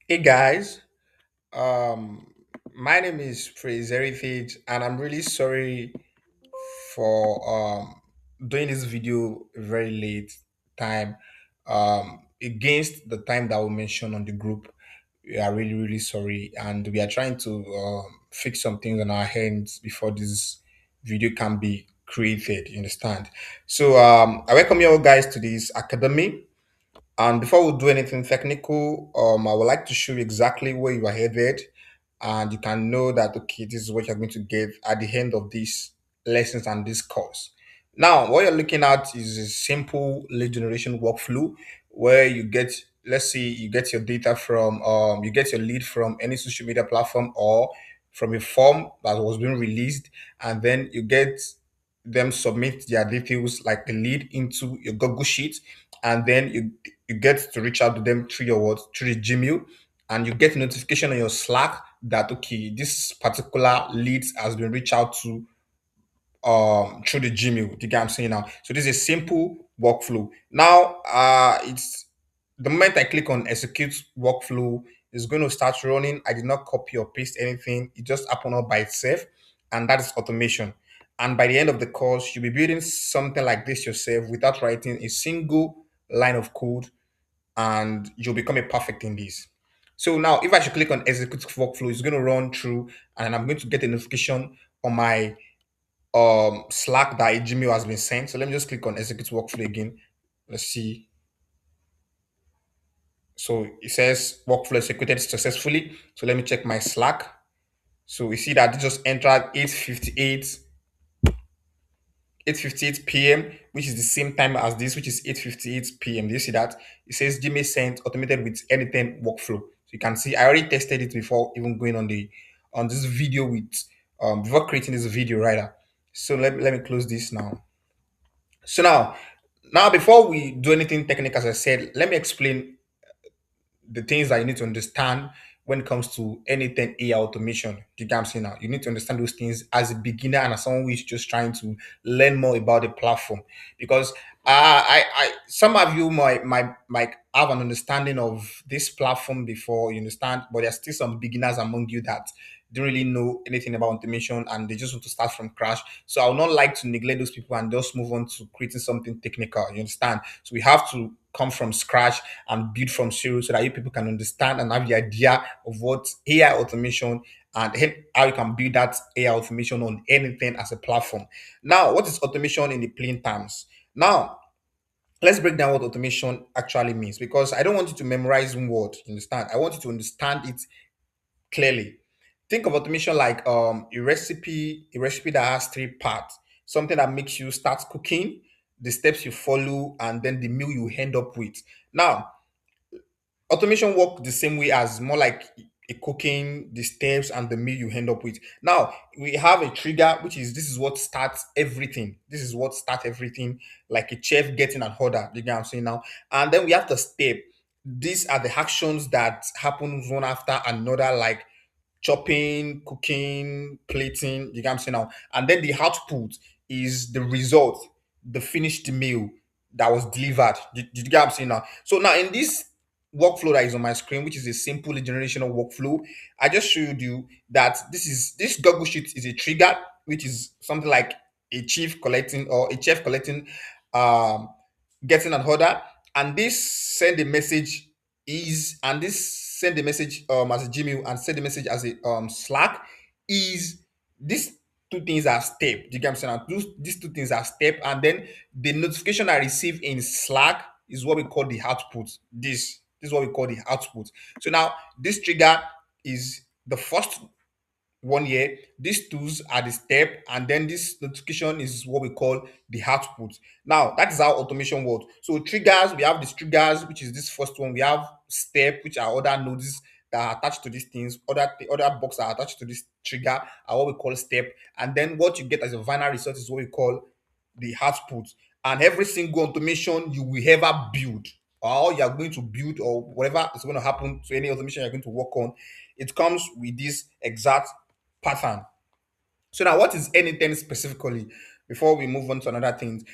Hey guys, um, my name is Praise Heritage, and I'm really sorry for doing this video very late time against the time that we mentioned on the group. We are really sorry, and we are trying to fix some things on our hands before this video can be created. You understand? So I welcome you all guys to this academy. And before we do anything technical, I would like to show you exactly where you are headed, and you can know that okay, this is what you're going to get at the end of these lessons and this course. Now, what you're looking at is a simple lead generation workflow where you get, let's say, you get your data from, you get your lead from any social media platform or from a form that was being released, and then you get them submit their details like the lead into your Google Sheet, and then you get to reach out to them through your what through the Gmail, and you get a notification on your Slack that okay, this particular lead has been reached out to through the Gmail. You get what I'm saying now? So this is a simple workflow. Now it's the moment I click on execute workflow, it's going to start running. I did not copy or paste anything, it just happened all by itself, and that is automation. And by the end of the course, you'll be building something like this yourself without writing a single line of code, and you'll become a perfect in this. So now if I should click on execute workflow, it's going to run through, and I'm going to get a notification on my Slack that a Gmail has been sent. So let me just click on execute workflow again. Let's see. So it says workflow executed successfully. So let me check my Slack. So we see that it just entered 8:58 p.m., which is the same time as this, which is 8:58 p.m. Do you see that? It says Gmail sent automated with N8N workflow. So you can see I already tested it before even going on this video with before creating this video rather. So let me close this now. So now before we do anything technical, as I said, let me explain the things that you need to understand when it comes to anything AI automation. Do you get what I'm saying now? You need to understand those things as a beginner and as someone who is just trying to learn more about the platform. Because some of you might have an understanding of this platform before, you understand, but there's still some beginners among you that don't really know anything about automation and they just want to start from crash. So I would not like to neglect those people and just move on to creating something technical. You understand? So we have to come from scratch and build from zero so that you people can understand and have the idea of what AI automation and how you can build that AI automation on anything as a platform. Now, what is automation in the plain terms? Now, let's break down what automation actually means because I don't want you to memorize one word. You understand? I want you to understand it clearly. Think of automation like a recipe that has three parts. Something that makes you start cooking, the steps you follow, and then the meal you end up with. Now, automation work the same way as more like a cooking, the steps and the meal you end up with. Now we have a trigger, which is this is what starts everything. This is what starts everything, like a chef getting an order. You get what I'm saying now? And then we have the step. These are the actions that happen one after another, like chopping, cooking, plating, you get what I'm saying now? And then the output is the result, the finished meal that was delivered. Did you get what I'm saying now? So now in this workflow that is on my screen, which is a simple generational workflow, I just showed you that this Google Sheet is a trigger, which is something like a chef collecting um getting an order, and this send a message and this send a message as a Gmail and send a message as a Slack is these two things are step. Do you get what I'm saying? These two things are step, and then the notification I receive in Slack is what we call the output. This is what we call the output. So now this trigger is the first one year. These tools are the step, and then this notification is what we call the output. Now that is how automation works. So triggers, we have these triggers, which is this first one. We have step, which are other nodes that are attached to these things. Other boxes that are attached to this trigger are what we call step, and then what you get as a final result is what we call the output. And every single automation you will ever build, or you are going to build, or whatever is going to happen to any automation you're going to work on, it comes with this exact pattern. So now what is anything specifically before we move on to another thing?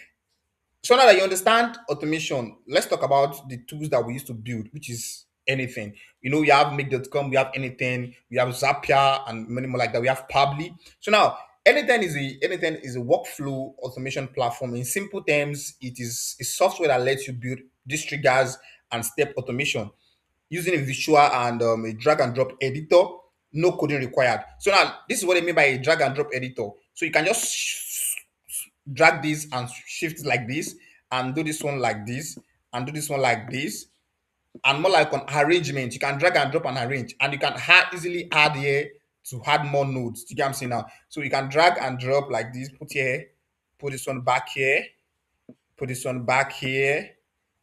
So now that you understand automation, let's talk about the tools that we used to build, which is anything. We have make.com, we have anything, we have Zapier and many more like that. We have Pably. So now anything is a workflow automation platform. In simple terms, it is a software that lets you build these triggers and step automation using a visual and a drag and drop editor, no coding required. So now this is what I mean by a drag and drop editor. So you can just drag this and shift it like this, and do this one like this, and do this one like this, and more like on arrangement. You can drag and drop and arrange, and you can easily add here to add more nodes. You get what I'm saying now? So you can drag and drop like this, put here, put this one back here, put this one back here.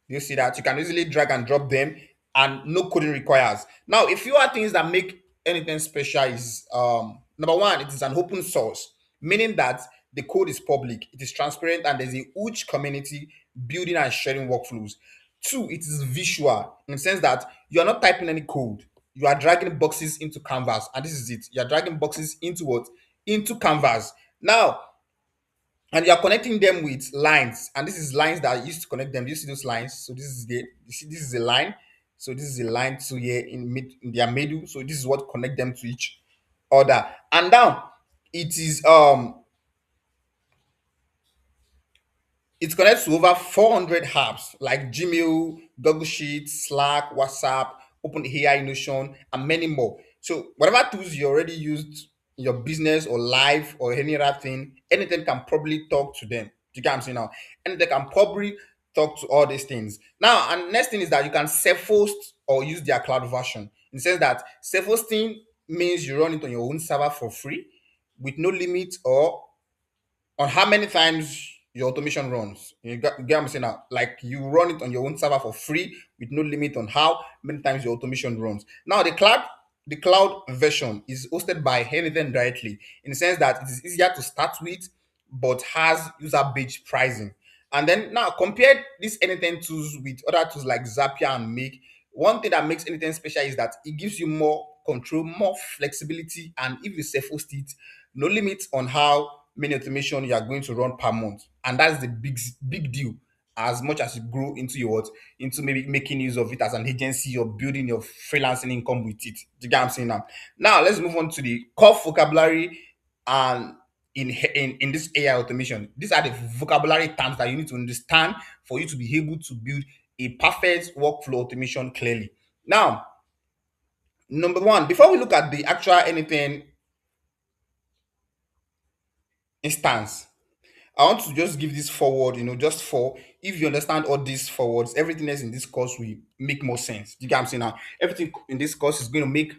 You see that you can easily drag and drop them, and no coding requires. Now, a few other things that make anything special is number one, it is an open source, meaning that the code is public, it is transparent, and there's a huge community building and sharing workflows. Two, it is visual in the sense that you are not typing any code, you are dragging boxes into canvas, and this is it. You are dragging boxes into what? Into canvas. Now, and you are connecting them with lines, and this is lines that I used to connect them. Do you see those lines? So this is the you see this is a line, so this is a line to here in their middle, so this is what connect them to each other. And now it is it connects to over 400 apps like Gmail, Google Sheets, Slack, WhatsApp, OpenAI, Notion, and many more. So whatever tools you already used in your business or life or any other thing, anything can probably talk to them. Do you get what I'm saying now? Anything can probably talk to all these things. Now, and next thing is that you can self-host or use their cloud version. In the sense that self-hosting means you run it on your own server for free with no limit or on how many times your automation runs. You get what I'm saying now? Like you run it on your own server for free with no limit on how many times your automation runs. Now the cloud version is hosted by anything directly in the sense that it is easier to start with but has user-based pricing. And then now compare these anything tools with other tools like Zapier and Make. One thing that makes anything special is that it gives you more control, more flexibility, and if you self-host it, no limit on how many automation you are going to run per month. And that's the big deal. As much as you grow into into maybe making use of it as an agency or building your freelancing income with it. Do you get what I'm saying now? Now let's move on to the core vocabulary and in this AI automation. These are the vocabulary terms that you need to understand for you to be able to build a perfect workflow automation clearly. Now, number one, before we look at the actual anything instance, I want to just give this forward, just for if you understand all these forwards, everything else in this course will make more sense. You get what I'm saying now? Everything in this course is going to make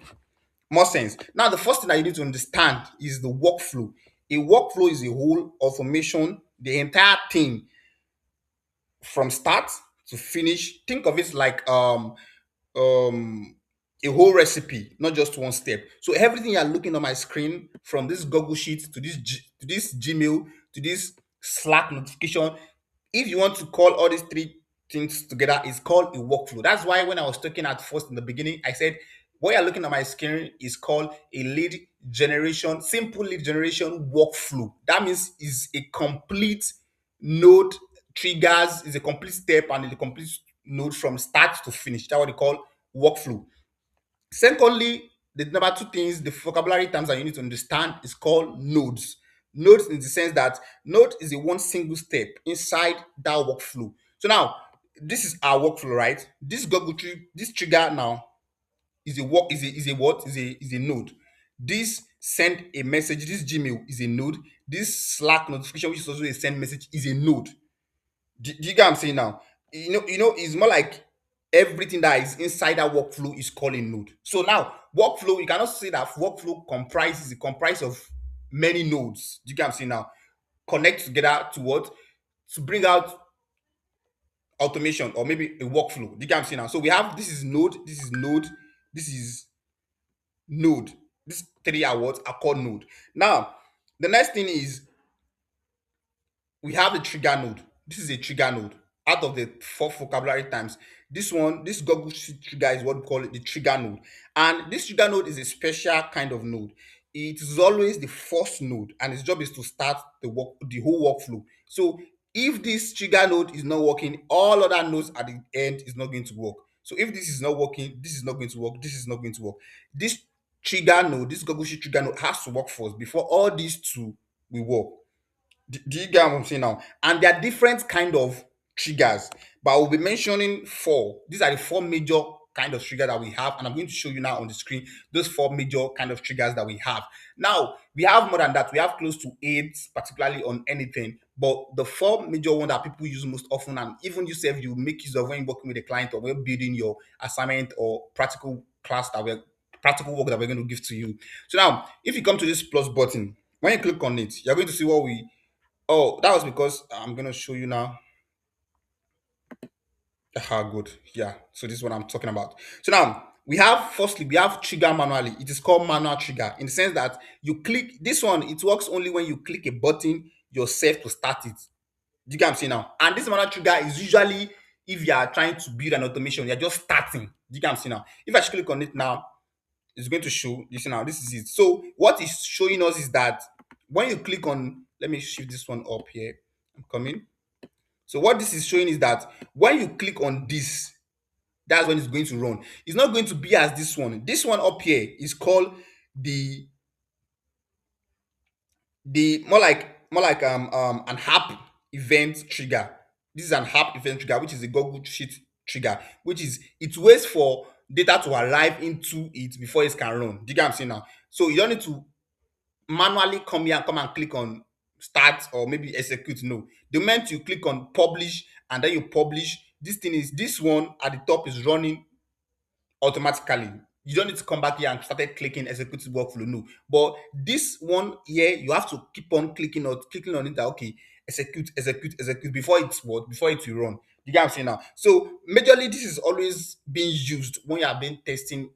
more sense. Now, the first thing that you need to understand is the workflow. A workflow is a whole automation, the entire thing from start to finish. Think of it like um a whole recipe, not just one step. So everything you're looking on my screen, from this Google Sheet to this Gmail to this Slack notification, if you want to call all these three things together, it's called a workflow. That's why when I was talking at first in the beginning, I said what you're looking at my screen is called a lead generation, simple lead generation workflow. That means is a complete node triggers, is a complete step and is a complete node from start to finish. That's what they call workflow. Secondly, the number two things, the vocabulary terms that you need to understand is called nodes. Nodes in the sense that node is a one single step inside that workflow. So now, this is our workflow, right? This this trigger now is a work is a what is a node. This send a message. This Gmail is a node. This Slack notification, which is also a send message, is a node. Do you get what I'm saying now? It's more like everything that is inside that workflow is called a node. So now, workflow, you cannot say that workflow comprises of many nodes. Do you get what I'm saying now? Connect together to what? To bring out automation or maybe a workflow. Do you get what I'm saying now? So we have this is node, this is node, this is node. These three are what are called node. Now, the next thing is we have the trigger node. This is a trigger node. Out of the four vocabulary times, this Google Sheet trigger is what we call it the trigger node. And this trigger node is a special kind of node. It is always the first node, and its job is to start the whole workflow. So If this trigger node is not working, all other nodes at the end is not going to work. So if this is not working, this is not going to work, this is not going to work. This trigger node, this Google Sheet trigger node has to work first before all these two will work. Do you get what I'm saying now? And there are different kind of triggers, but I will be mentioning four. These are the four major kind of triggers that we have, and I'm going to show you now on the screen those four major kind of triggers that we have. Now we have more than that. We have close to eight, particularly on anything. But the four major ones that people use most often, and even yourself, you make use of when you're working with a client or when building your assignment or practical work that we're going to give to you. So now, if you come to this plus button, when you click on it, you're going to see what we. Oh, that was because I'm gonna show you now. Ah, good. Yeah. So this is what I'm talking about. So now firstly we have trigger manually. It is called manual trigger in the sense that you click this one. It works only when you click a button yourself to start it. Do you get what I'm saying now? And this manual trigger is usually if you are trying to build an automation, you're just starting. Do you get what I'm saying now? If I click on it now, it's going to show this now. This is it. So what is showing us is that when you click on, let me shift this one up here. I'm coming. So what this is showing is that when you click on this, that's when it's going to run. It's not going to be as this one. This one up here is called the more like an app event trigger. This is an app event trigger, which is a Google Sheet trigger, which is it waits for data to arrive into it before it can run. Do you get what I'm saying now? So you don't need to manually come here and come and click on start or maybe execute. No, the moment you click on publish and then you publish, this one at the top is running automatically. You don't need to come back here and started clicking execute workflow. No, but this one here you have to keep on clicking on it that okay, execute before it's what before it will run. You get what I'm saying now? So majorly this is always being used when you have been testing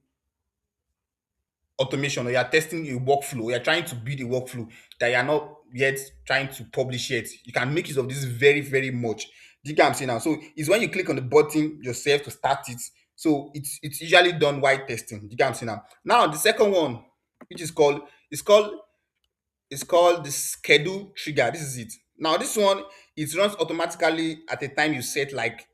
automation or you're testing a workflow, you're trying to build a workflow that you're not yet trying to publish yet. You can make use of this very, very much. Do you get what I'm saying now? So it's when you click on the button yourself to start it. So it's usually done while testing. Do you get what I'm saying now? Now the second one, which is called it's called the schedule trigger. This is it. Now this one it runs automatically at a time you set like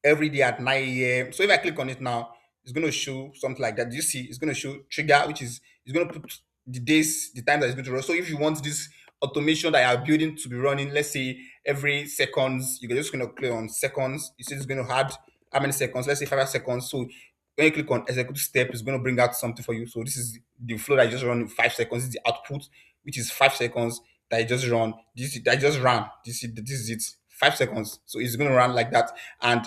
every day at 9 a.m. So if I click on it now, it's going to show something like that. Do you see? It's going to show trigger, which is it's going to put the days, the time that it's going to run. So if you want this automation that you are building to be running, let's say every seconds, you're just going to click on seconds. You see it's going to add how many seconds? Let's say 5 seconds. So when you click on execute step, it's going to bring out something for you. So this is the flow that I just run in 5 seconds. This is the output, which is 5 seconds that I just run. This that I just ran. This is it. 5 seconds. So it's going to run like that. And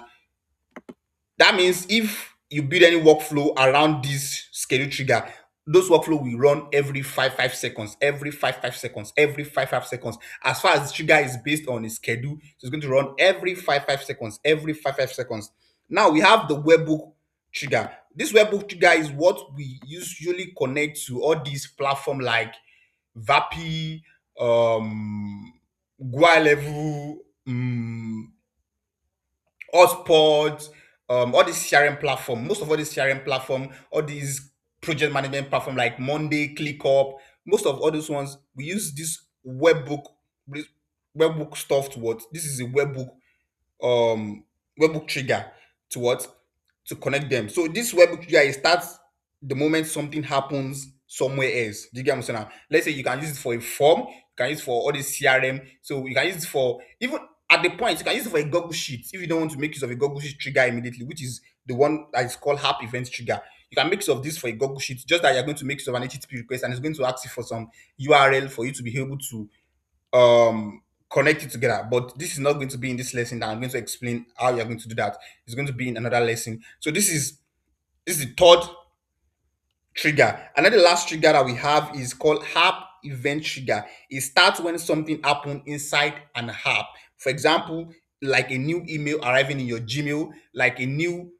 that means if you build any workflow around this schedule trigger, those workflow will run every 5 seconds, every 5 seconds, every 5 seconds. As far as the trigger is based on a schedule, so it's going to run every 5 seconds, every 5 seconds. Now we have the webhook trigger. This webhook trigger is what we usually connect to all these platform like Vapi, Gua level, Hotspot, all these CRM platform, most of all these CRM platform, all these project management platform like Monday, ClickUp, most of all those ones, we use this webbook stuff to what? This is a um webhook trigger to what to connect them. So this webhook trigger it starts the moment something happens somewhere else. Do you get what I'm saying now? Let's say you can use it for a form, you can use it for all this CRM, so you can use it for even at the point you can use it for a Google Sheet if you don't want to make use of a Google Sheet trigger immediately, which is the one that is called App Event Trigger. You can make use of this for a Google Sheet, just that you're going to make use of an HTTP request and it's going to ask you for some URL for you to be able to connect it together. But this is not going to be in this lesson that I'm going to explain how you're going to do that. It's going to be in another lesson. So this is the third trigger. Another last trigger that we have is called app event trigger. It starts when something happens inside an app. For example, like a new email arriving in your Gmail, like a new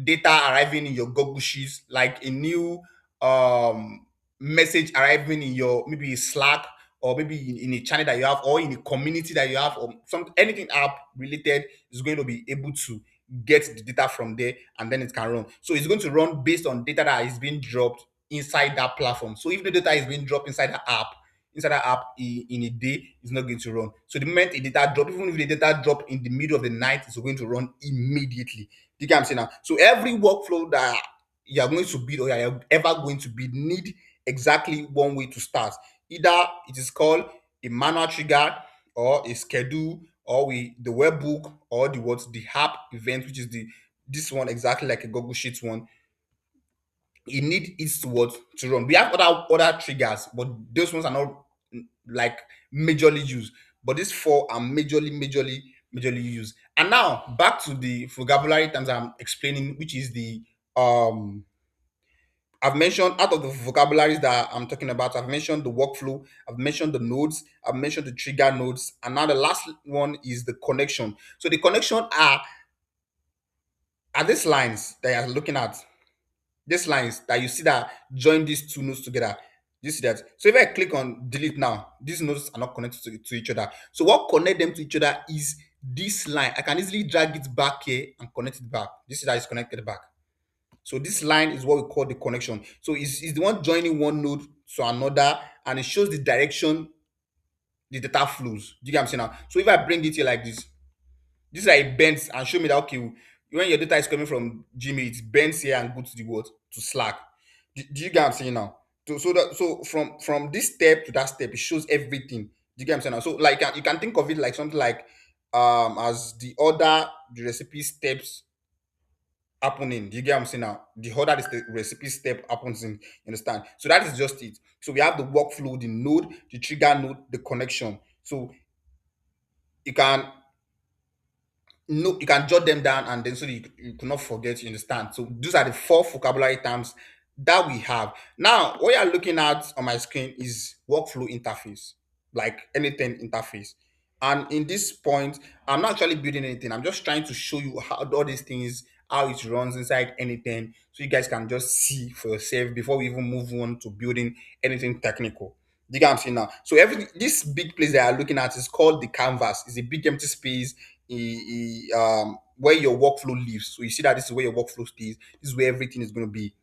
data arriving in your Google Sheets, like a new um message arriving in your maybe Slack or maybe in a channel that you have or in a community that you have or some anything app related is going to be able to get the data from there and then it can run. So it's going to run based on data that is being dropped inside that platform. So if the data is being dropped inside the app, inside that app in a day, it's not going to run. So the moment a data drop, even if the data drop in the middle of the night, it's going to run immediately. You get what I'm saying now? So every workflow that you are going to build or you are ever going to build need exactly one way to start. Either it is called a manual trigger or a schedule or the webbook or the app event, which is the this one exactly like a Google Sheets one. You need it to what to run. We have other triggers, but those ones are not like majorly used. But these four are majorly used. And now back to the vocabulary terms I'm explaining, which is the um I've mentioned out of the vocabularies that I'm talking about, I've mentioned the workflow, I've mentioned the nodes, I've mentioned the trigger nodes, and now the last one is the connection. So the connection are these lines that you're looking at, these lines that you see that join these two nodes together. You see that? So if I click on delete now, these nodes are not connected to each other. So what connect them to each other is this line. I can easily drag it back here and connect it back. This is how it's connected back. So this line is what we call the connection. So it's the one joining one node to another, and it shows the direction the data flows. Do you get what I'm saying now? So if I bring it here like this is like it bends and show me that okay, when your data is coming from Gmail, it bends here and go to the what to Slack. Do you get what I'm saying now? So from this step to that step, it shows everything. Do you get what I'm saying now? So like you can think of it like something like as the order the recipe steps happening. Do you get what I'm saying now? The order the recipe step happens in, you understand? So that is just it. So we have the workflow, the node, the trigger node, the connection. So you can no, you can jot them down and then so that you cannot forget, you understand? So those are the four vocabulary terms that we have. Now, what you're looking at on my screen is workflow interface, like N8N interface. And in this point, I'm not actually building anything. I'm just trying to show you how all these things, how it runs inside N8N, so you guys can just see for yourself before we even move on to building anything technical. You get what I'm saying now? So everything, this big place that you're looking at is called the canvas. It's a big empty space where your workflow lives. So you see that this is where your workflow stays. This is where everything is going to be.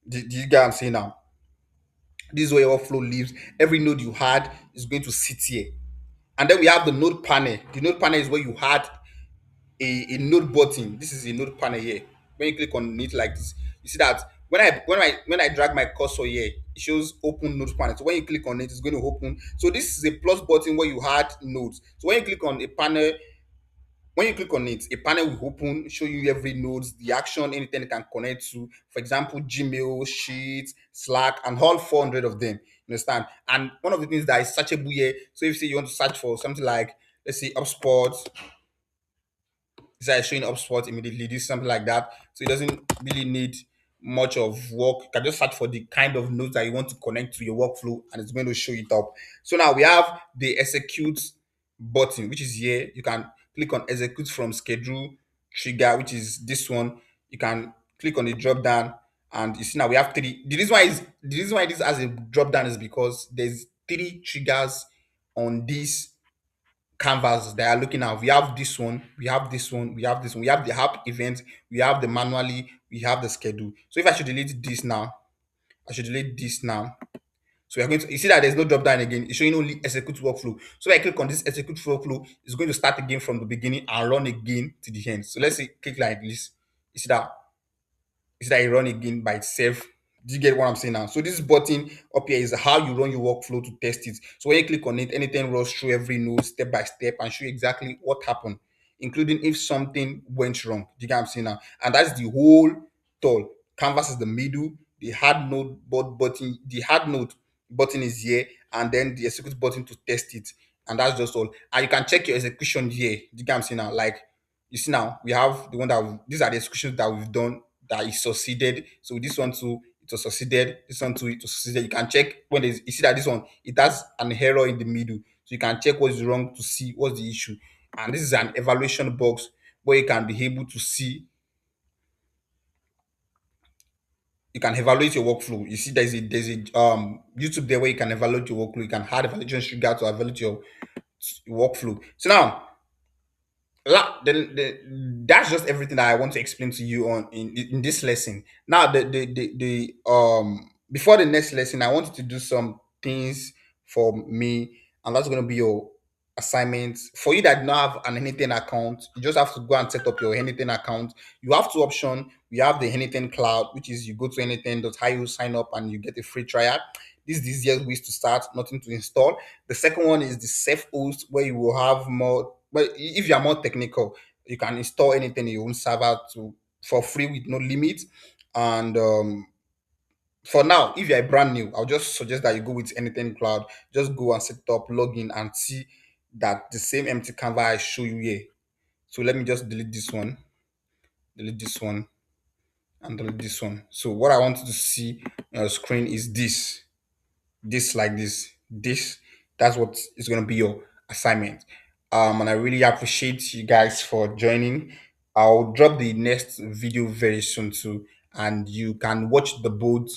Do you get what I'm saying now? This is where your workflow lives. Every node you had is going to sit here. And then we have the node panel. The node panel is where you had a node button. This is a node panel here. When you click on it like this, you see that when I drag my cursor here, it shows open node panel. So when you click on it, it's going to open. So this is a plus button where you had nodes. So when you click on a panel, when you click on it, a panel will open, show you every nodes, the action, anything it can connect to. For example, Gmail, Sheets, Slack, and all 400 of them. You understand? And one of the things that is searchable here. So if you say you want to search for something like, let's say, HubSpot, it's showing HubSpot immediately, do something like that. So it doesn't really need much of work. You can just search for the kind of nodes that you want to connect to your workflow, and it's going to show it up. So now we have the execute button, which is here. You can click on execute from schedule trigger, which is this one. You can click on the drop down, and you see now we have three. The reason why this has a drop down is because there's three triggers on this canvas that are looking at. We have this one, we have this one, we have this one, we have the app event, we have the manually, we have the schedule. So if I should delete this now, I should delete this now. So we're going to, you see that there's no drop down again. It's showing only execute workflow. So if I click on this execute workflow, it's going to start again from the beginning and run again to the end. So let's say click like this. You see that it run again by itself. Do you get what I'm saying now? So this button up here is how you run your workflow to test it. So when you click on it, anything runs through every node step by step and show you exactly what happened, including if something went wrong. Do you get what I'm saying now? And that's the whole tool. Canvas is the middle. The hard node button is here, and then the execute button to test it. And that's just all. And you can check your execution here. Do you get what I'm saying now? Like you see now, we have the one these are the executions that we've done that is succeeded. So this one too, it was succeeded. This one too, it was succeeded. You can check when there's, you see that this one, it has an error in the middle. So you can check what is wrong to see what's the issue. And this is an evaluation box where you can be able to see, you can evaluate your workflow. You see there's a YouTube there where you can evaluate your workflow. You can add evaluation trigger to evaluate your workflow. So now that's just everything that I want to explain to you on in this lesson. Now, the before the next lesson, I want you to do some things for me, and that's going to be your assignment. For you that do not have an N8N account, you just have to go and set up your N8N account. You have two options. We have the N8N cloud, which is you go to n8n.io, sign up, and you get a free trial. This is the easiest ways to start, nothing to install. The second one is the self-host, where you will have more. But if you are more technical, you can install anything in your own server to for free with no limit. And for now, if you're brand new, I'll just suggest that you go with anything cloud. Just go and set up, log in, and see that the same empty Canva I show you here. So let me just delete this one, and delete this one. So what I want you to see on your screen is this like this. That's what is going to be your assignment. And I really appreciate you guys for joining. I'll drop the next video very soon too, and you can watch the board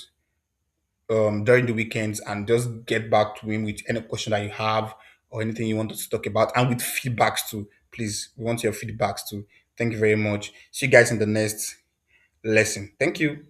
during the weekends and just get back to him with any question that you have or anything you want us to talk about, and with feedbacks too. Please, we want your feedbacks too. Thank you very much. See you guys in the next lesson. Thank you.